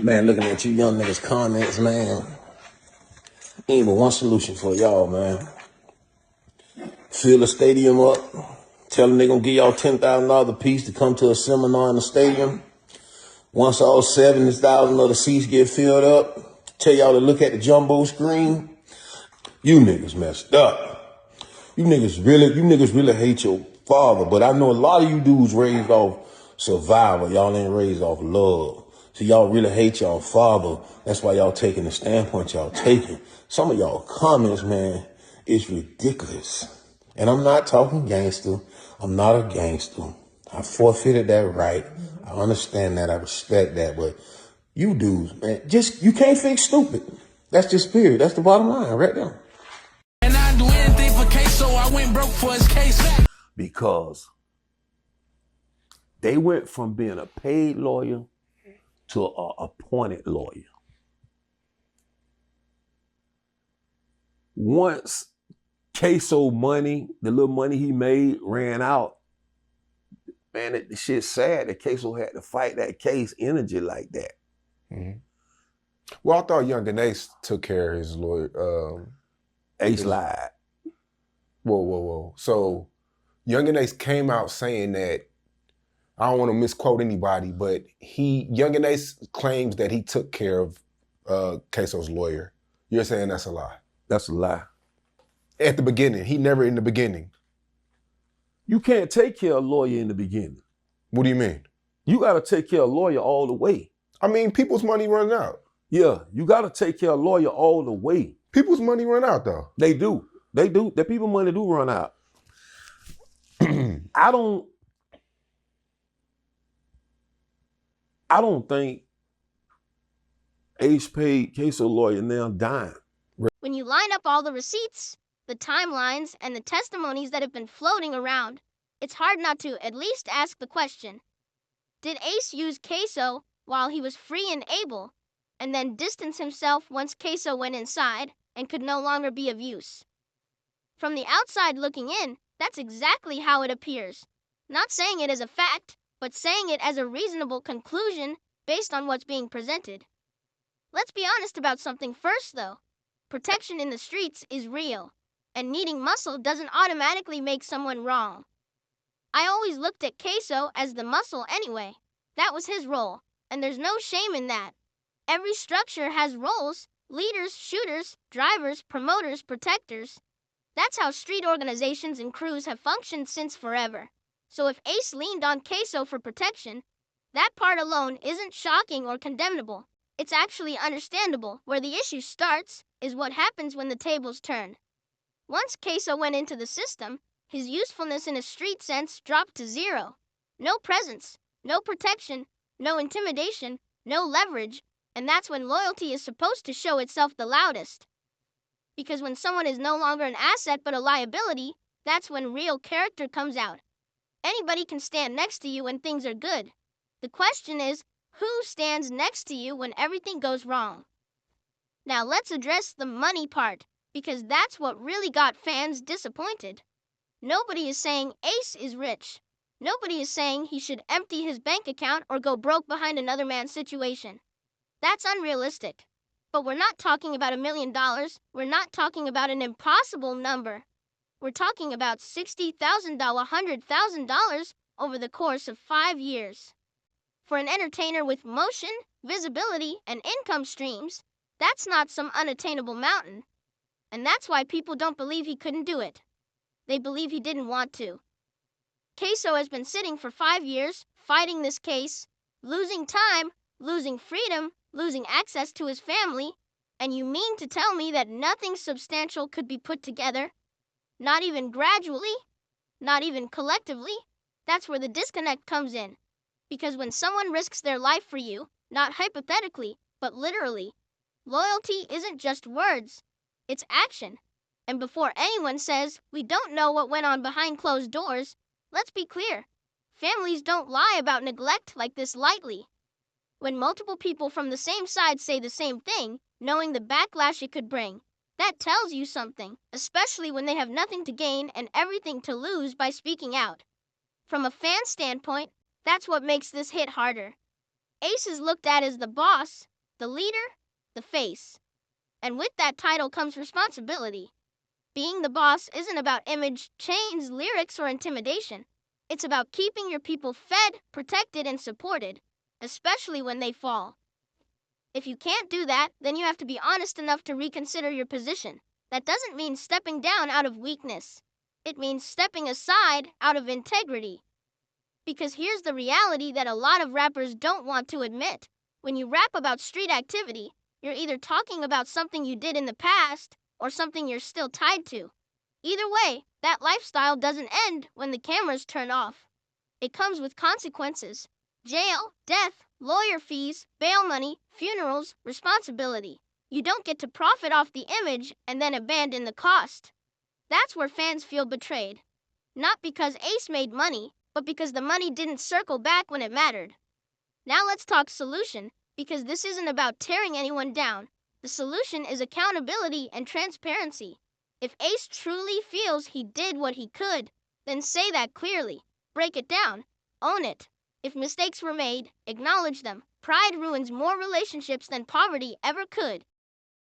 Man, looking at you young niggas' comments, man, ain't but one solution for y'all, man. Fill the stadium up. Tell them they gonna give y'all $10,000 a piece to come to a seminar in the stadium. Once all 70,000 of the seats get filled up, tell y'all to look at the jumbo screen. You niggas messed up. You niggas really hate your father, but I know a lot of you dudes raised off survival. Y'all ain't raised off love. So y'all really hate y'all father. That's why y'all taking the standpoint y'all taking. Some of y'all comments, man, is ridiculous. And I'm not talking gangster. I'm not a gangster. I forfeited that right. I understand that. I respect that. But you dudes, man, you can't fix stupid. That's just period. That's the bottom line right there. And I do anything for Kayso. I went broke for his case. Because they went from being a paid lawyer to an appointed lawyer. Once Kayso money, the little money he made, ran out, man, the shit's sad that Kayso had to fight that case energy like that. Mm-hmm. Well, I thought Yungeen Ace took care of his lawyer. Ace lied. Whoa. So Yungeen Ace came out saying that, I don't want to misquote anybody, but Yungeen Ace claims that he took care of Kayso's lawyer. You're saying that's a lie? That's a lie. At the beginning. He never in the beginning. You can't take care of a lawyer in the beginning. What do you mean? You got to take care of a lawyer all the way. I mean, people's money runs out. Yeah, you got to take care of a lawyer all the way. People's money run out, though. They do. The people money do run out. I don't think Ace paid Kayso lawyer now dime. When you line up all the receipts, the timelines, and the testimonies that have been floating around, it's hard not to at least ask the question, did Ace use Kayso while he was free and able, and then distance himself once Kayso went inside and could no longer be of use? From the outside looking in, that's exactly how it appears. Not saying it as a fact, but saying it as a reasonable conclusion based on what's being presented. Let's be honest about something first, though. Protection in the streets is real, and needing muscle doesn't automatically make someone wrong. I always looked at Kayso as the muscle anyway. That was his role, and there's no shame in that. Every structure has roles: leaders, shooters, drivers, promoters, protectors. That's how street organizations and crews have functioned since forever. So if Ace leaned on Kayso for protection, that part alone isn't shocking or condemnable. It's actually understandable. Where the issue starts is what happens when the tables turn. Once Kayso went into the system, his usefulness in a street sense dropped to zero. No presence, no protection, no intimidation, no leverage, and that's when loyalty is supposed to show itself the loudest. Because when someone is no longer an asset but a liability, that's when real character comes out. Anybody can stand next to you when things are good. The question is, who stands next to you when everything goes wrong? Now let's address the money part, because that's what really got fans disappointed. Nobody is saying Ace is rich. Nobody is saying he should empty his bank account or go broke behind another man's situation. That's unrealistic. But we're not talking about $1 million. We're not talking about an impossible number. We're talking about $60,000, $100,000 over the course of 5 years. For an entertainer with motion, visibility, and income streams, that's not some unattainable mountain. And that's why people don't believe he couldn't do it. They believe he didn't want to. Kayso has been sitting for 5 years, fighting this case, losing time, losing freedom, losing access to his family, and you mean to tell me that nothing substantial could be put together? Not even gradually? Not even collectively? That's where the disconnect comes in. Because when someone risks their life for you, not hypothetically, but literally, loyalty isn't just words, it's action. And before anyone says, we don't know what went on behind closed doors, let's be clear. Families don't lie about neglect like this lightly. When multiple people from the same side say the same thing, knowing the backlash it could bring, that tells you something, especially when they have nothing to gain and everything to lose by speaking out. From a fan standpoint, that's what makes this hit harder. Ace is looked at as the boss, the leader, the face. And with that title comes responsibility. Being the boss isn't about image, chains, lyrics, or intimidation. It's about keeping your people fed, protected, and supported, especially when they fall. If you can't do that, then you have to be honest enough to reconsider your position. That doesn't mean stepping down out of weakness. It means stepping aside out of integrity. Because here's the reality that a lot of rappers don't want to admit. When you rap about street activity, you're either talking about something you did in the past or something you're still tied to. Either way, that lifestyle doesn't end when the cameras turn off. It comes with consequences: jail, death, lawyer fees, bail money, funerals, responsibility. You don't get to profit off the image and then abandon the cost. That's where fans feel betrayed. Not because Ace made money, but because the money didn't circle back when it mattered. Now let's talk solution, because this isn't about tearing anyone down. The solution is accountability and transparency. If Ace truly feels he did what he could, then say that clearly. Break it down. Own it. If mistakes were made, acknowledge them. Pride ruins more relationships than poverty ever could.